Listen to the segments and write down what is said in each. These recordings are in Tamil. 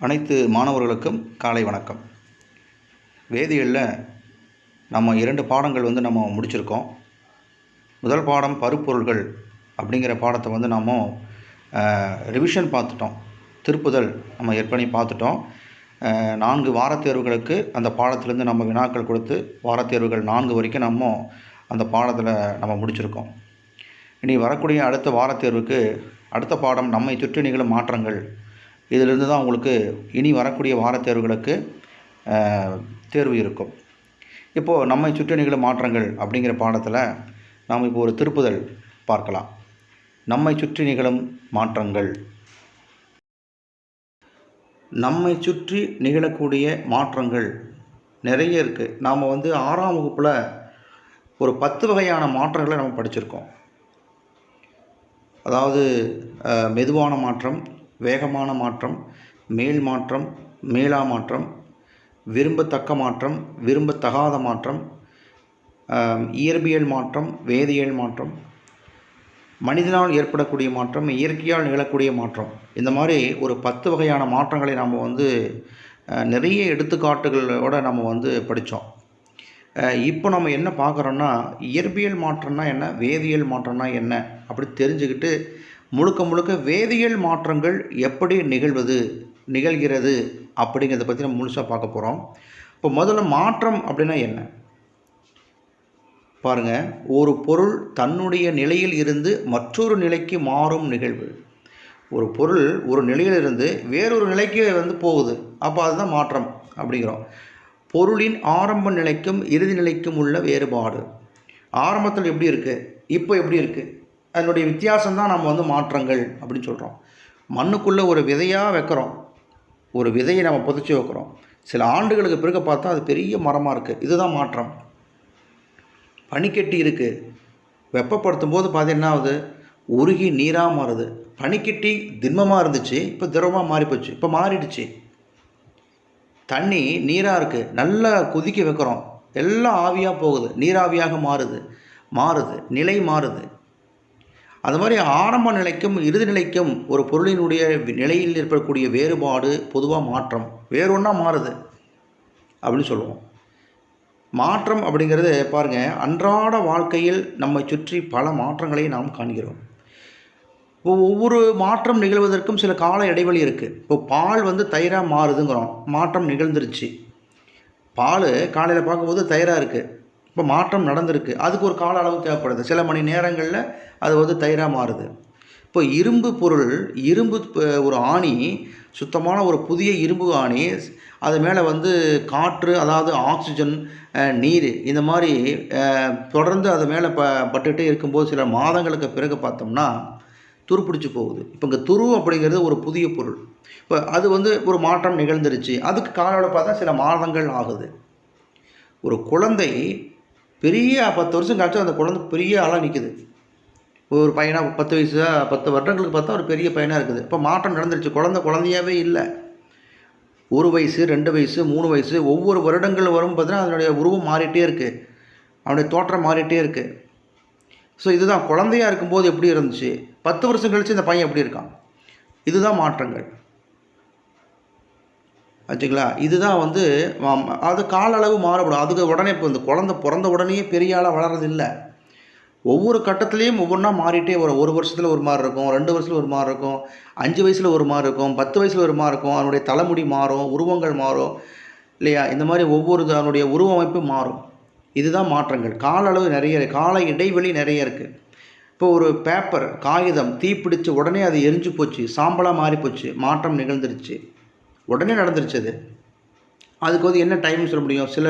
அனைத்து மாணவர்களுக்கும் காலை வணக்கம். வேதியியலில் நம்ம 2 பாடங்கள் நம்ம முடிச்சிருக்கோம். முதல் பாடம் பருப்பொருள்கள் அப்படிங்கிற பாடத்தை நம்ம ரிவிஷன் பார்த்துட்டோம். திருப்புதல் நம்ம ஏற்கனவே பார்த்துட்டோம். 4 வாரத்தேர்வுகளுக்கு அந்த பாடத்திலேருந்து நம்ம வினாக்கள் கொடுத்து வாரத்தேர்வுகள் 4 வரைக்கும் நம்ம அந்த பாடத்தில் நம்ம முடிச்சிருக்கோம். இனி வரக்கூடிய அடுத்த வாரத்தேர்வுக்கு அடுத்த பாடம் நம்மை சுற்றி நிகழும் மாற்றங்கள். இதிலிருந்து தான் உங்களுக்கு இனி வரக்கூடிய வாரத்தேர்வுகளுக்கு தேர்வு இருக்கும். இப்போது நம்மை சுற்றி நிகழும் மாற்றங்கள் அப்படிங்கிற பாடத்தில் நாம் இப்போ ஒரு திருப்புதல் பார்க்கலாம். நம்மை சுற்றி நிகழும் மாற்றங்கள். நம்மை சுற்றி நிகழக்கூடிய மாற்றங்கள் நிறைய இருக்குது. நாம் 6ஆம் வகுப்பில் ஒரு 10 வகையான மாற்றங்களை நம்ம படிச்சிருக்கோம். அதாவது மெதுவான மாற்றம், வேகமான மாற்றம், மேல் மாற்றம், மீளா மாற்றம், விரும்பத்தக்க மாற்றம், விரும்பத்தகாத மாற்றம், இயற்பியல் மாற்றம், வேதியியல் மாற்றம், மனிதனால் ஏற்படக்கூடிய மாற்றம், இயற்கையால் நிகழக்கூடிய மாற்றம். இந்த மாதிரி ஒரு 10 வகையான மாற்றங்களை நாம் நிறைய எடுத்துக்காட்டுகளோடு நம்ம படித்தோம். இப்போ நம்ம என்ன பார்க்குறோன்னா, இயற்பியல் மாற்றம்னா என்ன, வேதியியல் மாற்றம்னா என்ன அப்படி தெரிஞ்சுக்கிட்டு முழுக்க வேதியியல் மாற்றங்கள் எப்படி நிகழ்கிறது அப்படிங்கிறத பற்றி நம்ம முழுசாக பார்க்க போகிறோம். இப்போ முதல்ல மாற்றம் அப்படின்னா என்ன பாருங்கள். ஒரு பொருள் தன்னுடைய நிலையில் இருந்து மற்றொரு நிலைக்கு மாறும் நிகழ்வு. ஒரு பொருள் ஒரு நிலையிலிருந்து வேறொரு நிலைக்கு போகுது, அப்போ அதுதான் மாற்றம் அப்படிங்கிறோம். பொருளின் ஆரம்ப நிலைக்கும் இறுதி நிலைக்கும் உள்ள வேறுபாடு. ஆரம்பத்தில் எப்படி இருக்குது, இப்போ எப்படி இருக்குது, அதனுடைய வித்தியாசம்தான் நம்ம மாற்றங்கள் அப்படின்னு சொல்கிறோம். மண்ணுக்குள்ளே ஒரு விதையாக வைக்கிறோம், ஒரு விதையை நம்ம புதைச்சி வைக்கிறோம். சில ஆண்டுகளுக்கு பிறகு பார்த்தா அது பெரிய மரமாக இருக்குது, இதுதான் மாற்றம். பனிக்கட்டி இருக்குது, வெப்பப்படுத்தும் போது பார்த்தா என்ன ஆகுது, உருகி நீராக மாறுது. பனிக்கட்டி திண்மமாக இருந்துச்சு, இப்போ திரவமாக மாறிப்போச்சு, இப்போ மாறிடுச்சு. தண்ணி நீராக இருக்குது, நல்லா கொதிக்க வைக்கிறோம், எல்லாம் ஆவியாக போகுது, நீராவியாக மாறுது, நிலை மாறுது. அது மாதிரி ஆரம்ப நிலைக்கும் இறுதி நிலைக்கும் ஒரு பொருளினுடைய நிலையில் ஏற்படக்கூடிய வேறுபாடு பொதுவாக மாற்றம். வேறொன்றா மாறுது அப்படின்னு சொல்லுவோம். மாற்றம் அப்படிங்கிறது பாருங்கள், அன்றாட வாழ்க்கையில் நம்மை சுற்றி பல மாற்றங்களை நாம் காண்கிறோம். ஒவ்வொரு மாற்றம் நிகழ்வதற்கும் சில கால இடைவெளி இருக்குது. இப்போ பால் தயிராக மாறுதுங்கிறோம், மாற்றம் நிகழ்ந்துருச்சு. பால் காலையில் பார்க்கும்போது தயிராக இருக்குது, இப்போ மாற்றம் நடந்திருக்கு, அதுக்கு ஒரு கால அளவு தேவைப்படுது. சில மணி நேரங்களில் அது தயிராக மாறுது. இப்போ இரும்பு பொருள், ஒரு ஆணி, சுத்தமான ஒரு புதிய இரும்பு ஆணி, அது மேலே காற்று, அதாவது ஆக்சிஜன், நீர், இந்த மாதிரி தொடர்ந்து அது மேலே பட்டுகிட்டே இருக்கும்போது சில மாதங்களுக்கு பிறகு பார்த்தோம்னா துருப்பிடிச்சு போகுது. இப்போ இங்கே துரு அப்படிங்கிறது ஒரு புதிய பொருள். இப்போ அது ஒரு மாற்றம் நிகழ்ந்துருச்சு, அதுக்கு காலோட பார்த்தா சில மாதங்கள் ஆகுது. ஒரு குழந்தை பெரிய 10 வருஷம் கழிச்சு அந்த குழந்தை பெரிய ஆளாக நிற்குது. ஒரு பையனாக 10 வயசு 10 வருடங்களுக்கு பார்த்தா ஒரு பெரிய பையனாக இருக்குது. இப்போ மாற்றம் நடந்துருச்சு, குழந்தையாகவே இல்லை. 1 வயசு, 2 வயசு, 3 வயசு, ஒவ்வொரு வருடங்கள் வரும் பார்த்தீங்கன்னா அதனுடைய உருவம் மாறிட்டே இருக்குது, அவனுடைய தோற்றம் மாறிட்டே இருக்குது. ஸோ இதுதான் குழந்தையாக இருக்கும்போது எப்படி இருந்துச்சு, 10 வருஷம் கழித்து இந்த பையன் எப்படி இருக்கான், இதுதான் மாற்றங்கள் ஆச்சுங்களா. இதுதான் அது கால அளவு மாறப்படும். அதுக்கு உடனே இப்போ இந்த குழந்தை பிறந்த உடனே பெரிய ஆளாக வளர்றதில்லை. ஒவ்வொரு கட்டத்துலேயும் ஒவ்வொன்றா மாறிட்டே வரும். 1 வருஷத்தில் ஒரு மாதிரி இருக்கும், 2 வருஷத்தில் ஒரு மாதிரி இருக்கும், 5 வயசில் ஒரு மாதிரி இருக்கும், 10 வயசில் ஒரு மாதிரி இருக்கும். அதனுடைய தலைமுடி மாறும், உருவங்கள் மாறும் இல்லையா. இந்த மாதிரி அதனுடைய உருவமைப்பு மாறும். இதுதான் மாற்றங்கள். கால அளவு நிறைய, கால இடைவெளி நிறைய இருக்குது. இப்போ ஒரு பேப்பர், காகிதம் தீப்பிடிச்சு உடனே அது எரிஞ்சு போச்சு, சாம்பலாக மாறி போச்சு, மாற்றம் நிகழ்ந்துருச்சு, உடனே நடந்துருச்சு. அதுக்கு என்ன டைம்னு சொல்ல முடியும், சில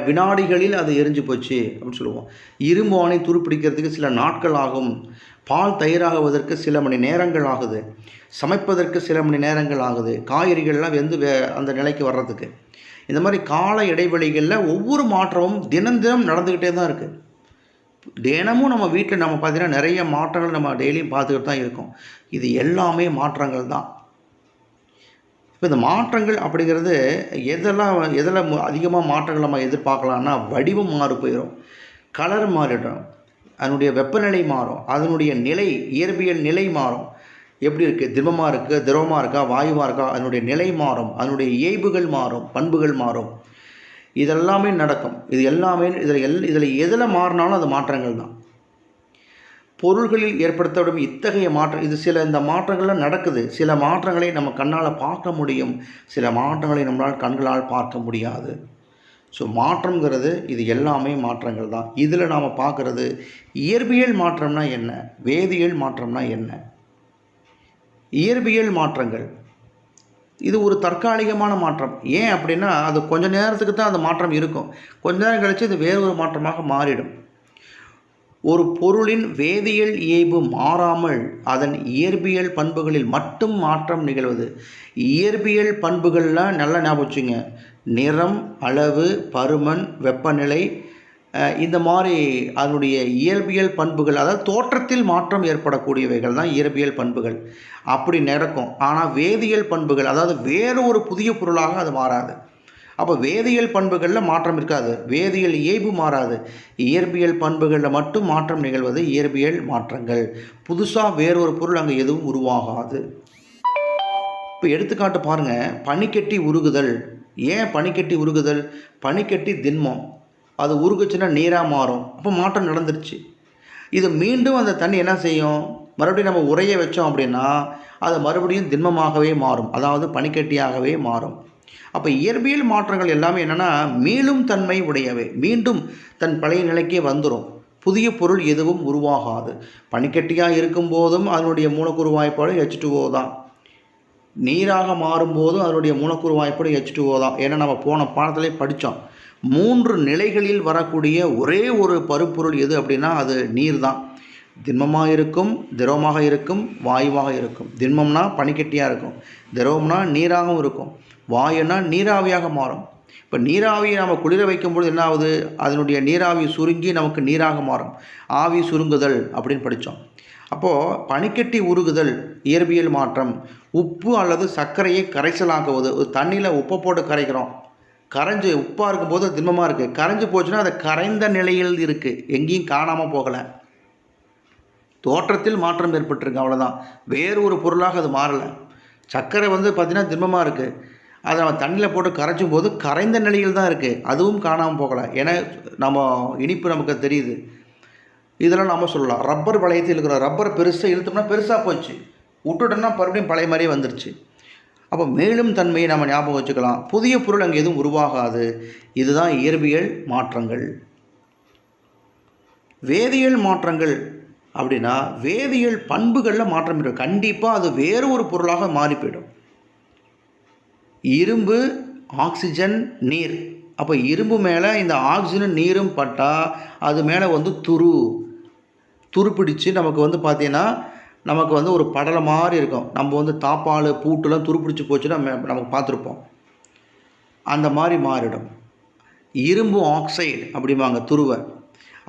வினாடிகளில் அது எரிஞ்சு போச்சு அப்படின்னு சொல்லுவோம். இரும்பு ஆணை துருப்பிடிக்கிறதுக்கு சில நாட்கள் ஆகும், பால் தயிராகுவதற்கு சில மணி நேரங்கள் ஆகுது, சமைப்பதற்கு சில மணி நேரங்கள் ஆகுது, காய்கறிகள்லாம் அந்த நிலைக்கு வர்றதுக்கு. இந்த மாதிரி கால இடைவெளிகளில் ஒவ்வொரு மாற்றமும் தினம் நடந்துக்கிட்டே தான் இருக்குது. தினமும் நம்ம வீட்டில் நம்ம பார்த்திங்கன்னா நிறைய மாற்றங்கள் நம்ம டெய்லியும் பார்த்துக்கிட்டு தான் இருக்கோம். இது எல்லாமே மாற்றங்கள் தான். இப்போ இந்த மாற்றங்கள் அப்படிங்கிறது எதில் அதிகமாக மாற்றங்கள் நம்ம எதிர்பார்க்கலான்னா, வடிவம் மாறி போயிடும், கலர் மாறிடும், அதனுடைய வெப்பநிலை மாறும், அதனுடைய நிலை, இயற்பியல் நிலை மாறும். எப்படி இருக்குது, திண்மமாக இருக்குது, திரவமாக இருக்கா, வாயுவாக இருக்கா, அதனுடைய நிலை மாறும், அதனுடைய இயல்புகள் மாறும், பண்புகள் மாறும். இதெல்லாமே நடக்கும். இது எல்லாமே இதில் எதில் மாறினாலும் அது மாற்றங்கள் தான். பொருள்களில் ஏற்படுத்தப்படும் இத்தகைய மாற்றம், இது இந்த மாற்றங்கள்லாம் நடக்குது. சில மாற்றங்களை நம்ம கண்ணால் பார்க்க முடியும், சில மாற்றங்களை நம்மளால் கண்களால் பார்க்க முடியாது. ஸோ மாற்றங்கிறது இது எல்லாமே மாற்றங்கள் தான். இதில் நாம் பார்க்குறது இயற்பியல் மாற்றம்னா என்ன, வேதியியல் மாற்றம்னா என்ன. இயற்பியல் மாற்றங்கள் இது ஒரு தற்காலிகமான மாற்றம். ஏன் அப்படின்னா அது கொஞ்ச நேரத்துக்கு தான் அந்த மாற்றம் இருக்கும். கொஞ்ச நேரம் கழித்து இது வேறு ஒரு மாற்றமாக மாறிடும். ஒரு பொருளின் வேதியியல் இயல்பு மாறாமல் அதன் இயற்பியல் பண்புகளில் மட்டும் மாற்றம் நிகழ்வது. இயற்பியல் பண்புகள்லாம் நல்லா ஞாபகம் வச்சுங்க. நிறம், அளவு, பருமன், வெப்பநிலை, இந்த மாதிரி அதனுடைய இயற்பியல் பண்புகள், அதாவது தோற்றத்தில் மாற்றம் ஏற்படக்கூடியவைகள் தான் இயற்பியல் பண்புகள். அப்படி நடக்கும். ஆனால் வேதியியல் பண்புகள், அதாவது வேறு ஒரு புதிய பொருளாக அது மாறாது. அப்போ வேதியியல் பண்புகளில் மாற்றம் இருக்காது, வேதியியல் இயல்பு மாறாது. இயற்பியல் பண்புகளில் மட்டும் மாற்றம் நிகழ்வது இயற்பியல் மாற்றங்கள். புதுசாக வேறொரு பொருள் அங்கே எதுவும் உருவாகாது. இப்போ எடுத்துக்காட்டு பாருங்கள், பனிக்கட்டி உருகுதல். ஏன் பனிக்கட்டி உருகுதல்? பனிக்கட்டி திண்மம், அது உருகுச்சுன்னா நீராக மாறும். அப்போ மாற்றம் நடந்துருச்சு. இது மீண்டும் அந்த தண்ணி என்ன செய்யும், மறுபடியும் நம்ம உரைய வச்சோம் அப்படின்னா அது மறுபடியும் திண்மமாகவே மாறும், அதாவது பனிக்கட்டியாகவே மாறும். அப்போ இயற்பியல் மாற்றங்கள் எல்லாமே என்னென்னா மீளும் தன்மை உடையவை, மீண்டும் தன் பழைய நிலைக்கே வந்துடும். புதிய பொருள் எதுவும் உருவாகாது. பனிக்கட்டியாக இருக்கும்போதும் அதனுடைய மூலக்கூறு வாய்ப்பாடு H2O தான். நீராக மாறும்போதும் அதனுடைய மூலக்கூறு வாய்ப்பாடு H2O தான். ஏன்னா நம்ம போன பாடத்திலே படித்தோம். 3 நிலைகளில் வரக்கூடிய ஒரே ஒரு பருப்பொருள் எது அப்படின்னா அது நீர் தான். திண்மமாக இருக்கும், திரவமாக இருக்கும், வாயுவாக இருக்கும். திண்மம்னா பனிக்கட்டியாக இருக்கும், திரவம்னா நீராகவும் இருக்கும், வாயுனா நீராவியாக மாறும். இப்போ நீராவியை நம்ம குளிர வைக்கும்போது என்ன ஆகுது, அதனுடைய நீராவி சுருங்கி நமக்கு நீராக மாறும். ஆவி சுருங்குதல் அப்படின்னு படித்தோம். அப்போது பனிக்கட்டி உருகுதல் இயற்பியல் மாற்றம். உப்பு அல்லது சர்க்கரையை கரைசலாக்குவது. ஒரு தண்ணியில் உப்பை போட்டு கரைக்கிறோம், கரைஞ்சி உப்பாக இருக்கும்போது திண்மமாக இருக்குது, கரைஞ்சி போச்சுன்னா அது கரைந்த நிலையில் இருக்குது, எங்கேயும் காணாமல் போகலை. தோற்றத்தில் மாற்றம் ஏற்பட்டிருக்கு, அவ்வளோதான். வேறு ஒரு பொருளாக அது மாறலை. சர்க்கரை பார்த்திங்கன்னா திண்மமாக இருக்குது, அதை நம்ம தண்ணியில் போட்டு கரைச்சும் போது கரைந்த நிலையில் தான் இருக்குது, அதுவும் காணாமல் போகலை. ஏன்னா நம்ம இனிப்பு நமக்கு தெரியுது. இதெல்லாம் நம்ம சொல்லலாம். ரப்பர் வளையத்தில் இருக்கிற ரப்பர் பெருசாக இழுத்தோம்னா பெருசாக போச்சு, விட்டுட்டோம்னா மறுபடியும் பழைய மாதிரியே வந்துருச்சு. அப்போ மேலும் தன்மையை நம்ம ஞாபகம் வச்சுக்கலாம். புதிய பொருள் அங்கே எதுவும் உருவாகாது. இதுதான் இயற்பியல் மாற்றங்கள். வேதியியல் மாற்றங்கள் அப்படின்னா வேதியியல் பண்புகளில் மாற்றம் இருக்கும். கண்டிப்பாக அது வேறு ஒரு பொருளாக மாறி போயிடும். இரும்பு, ஆக்சிஜன், நீர். அப்போ இரும்பு மேலே இந்த ஆக்சிஜனும் நீரும் பட்டால் அது மேலே துரு பிடிச்சி நமக்கு பார்த்தீங்கன்னா நமக்கு ஒரு படலை மாதிரி இருக்கும். நம்ம தாப்பால் பூட்டுலாம் துருப்பிடிச்சு போச்சுன்னா நமக்கு பார்த்துருப்போம், அந்த மாதிரி மாறிடும். இரும்பு ஆக்சைடு அப்படிம்பாங்க துருவை.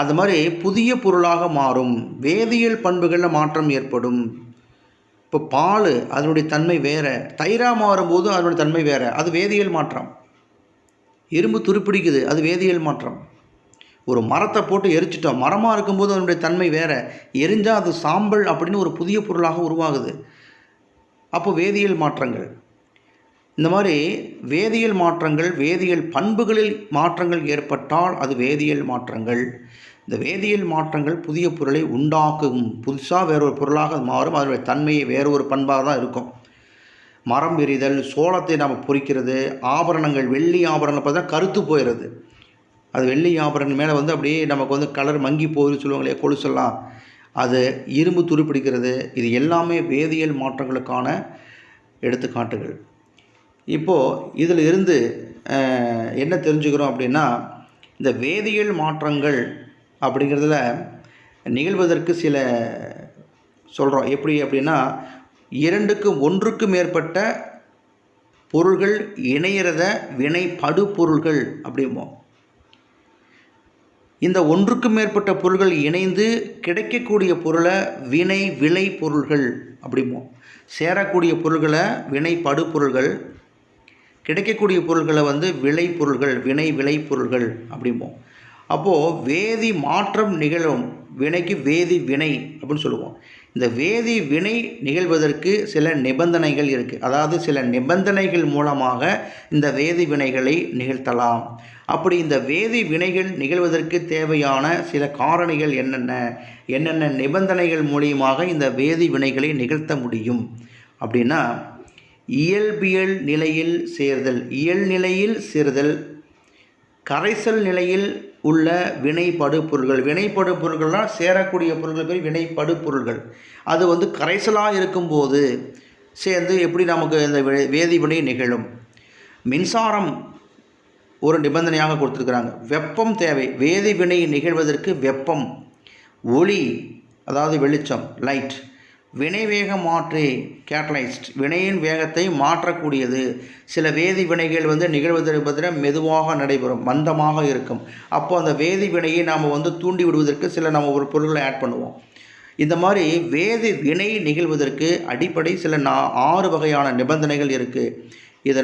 அந்த மாதிரி புதிய பொருளாக மாறும். வேதியியல் பண்புகளில் மாற்றம் ஏற்படும். இப்போ பால் அதனுடைய தன்மை வேறு, தயிராக மாறும்போது அதனுடைய தன்மை வேறு, அது வேதியியல் மாற்றம். இரும்பு துருப்பிடிக்குது, அது வேதியியல் மாற்றம். ஒரு மரத்தை போட்டு எரிச்சிட்டோம், மரமாக இருக்கும்போது அதனுடைய தன்மை வேறு, எரிஞ்சால் அது சாம்பல் அப்படின்னு ஒரு புதிய பொருளாக உருவாகுது. அப்போ வேதியியல் மாற்றங்கள். இந்த மாதிரி வேதியியல் மாற்றங்கள், வேதியியல் பண்புகளில் மாற்றங்கள் ஏற்பட்டால் அது வேதியியல் மாற்றங்கள். இந்த வேதியியல் மாற்றங்கள் புதிய பொருளை உண்டாக்கும். புதுசாக வேறொரு பொருளாக மாறும், அதனுடைய தன்மையை வேறு ஒரு பண்பாக தான் இருக்கும். மரம் எறிதல், சோளத்தை நம்ம பொறிக்கிறது, ஆபரணங்கள், வெள்ளி ஆபரணங்கள் பார்த்தா கருத்து போயிடுது. அது வெள்ளி ஆபரணங்கள் மேலே அப்படியே நமக்கு கலர் மங்கி போகுதுன்னு சொல்லுவாங்களே, கொலுசெல்லாம், அது இரும்பு துருப்பிடிக்கிறது. இது எல்லாமே வேதியியல் மாற்றங்களுக்கான எடுத்துக்காட்டுகள். இப்போது இதில் இருந்து என்ன தெரிஞ்சுக்கிறோம் அப்படின்னா, இந்த வேதியியல் மாற்றங்கள் அப்படிங்கிறதுல நிகழ்வதற்கு சில சொல்கிறோம். எப்படி அப்படின்னா, 2க்கு 1க்கு மேற்பட்ட பொருள்கள் இணையிறத வினை படுபொருள்கள் அப்படிம்போம். இந்த 1க்கு மேற்பட்ட பொருள்கள் இணைந்து கிடைக்கக்கூடிய பொருளை வினை விளை பொருள்கள் அப்படிம்போம். சேரக்கூடிய பொருள்களை வினை படுபொருள்கள், கிடைக்கக்கூடிய பொருள்களை விளை பொருள்கள், வினை விளை பொருள்கள் அப்படிம்போம். அப்போது வேதி மாற்றம் நிகழும் வினைக்கு வேதி வினை அப்படின்னு சொல்லுவோம். இந்த வேதி வினை நிகழ்வதற்கு சில நிபந்தனைகள் இருக்குது. அதாவது சில நிபந்தனைகள் மூலமாக இந்த வேதி வினைகளை நிகழ்த்தலாம். அப்படி இந்த வேதி வினைகள் நிகழ்வதற்கு தேவையான சில காரணிகள் என்னென்ன நிபந்தனைகள் மூலியமாக இந்த வேதி வினைகளை நிகழ்த்த முடியும் அப்படின்னா, இயல்பியல் நிலையில் சேர்தல், இயல்நிலையில் சேர்தல், கரைசல் நிலையில் உள்ள வினைப்படு பொருள்கள். வினைப்படு பொருள்கள்னால் சேரக்கூடிய பொருள்கள் பேர் வினைப்படு பொருள்கள். அது கரைசலாக இருக்கும்போது சேர்ந்து எப்படி நமக்கு இந்த வேதிவினை நிகழும். மின்சாரம் ஒரு நிபந்தனையாக கொடுத்துருக்குறாங்க. வெப்பம் தேவை. வேதிவினை நிகழ்வதற்கு வெப்பம், ஒளி அதாவது வெளிச்சம், லைட், வினைவேக மாற்றி கேட்டலைஸ்ட், வினையின் வேகத்தை மாற்றக்கூடியது. சில வேதி வினைகள் நிகழ்வதற்கு மெதுவாக நடைபெறும், மந்தமாக இருக்கும். அப்போ அந்த வேதி வினையை நாம் தூண்டி விடுவதற்கு சில நம்ம ஒரு பொருட்களை ஆட் பண்ணுவோம். இந்த மாதிரி வேதி வினை நிகழ்வதற்கு அடிப்படை சில 6 வகையான நிபந்தனைகள் இருக்குது. இதனால்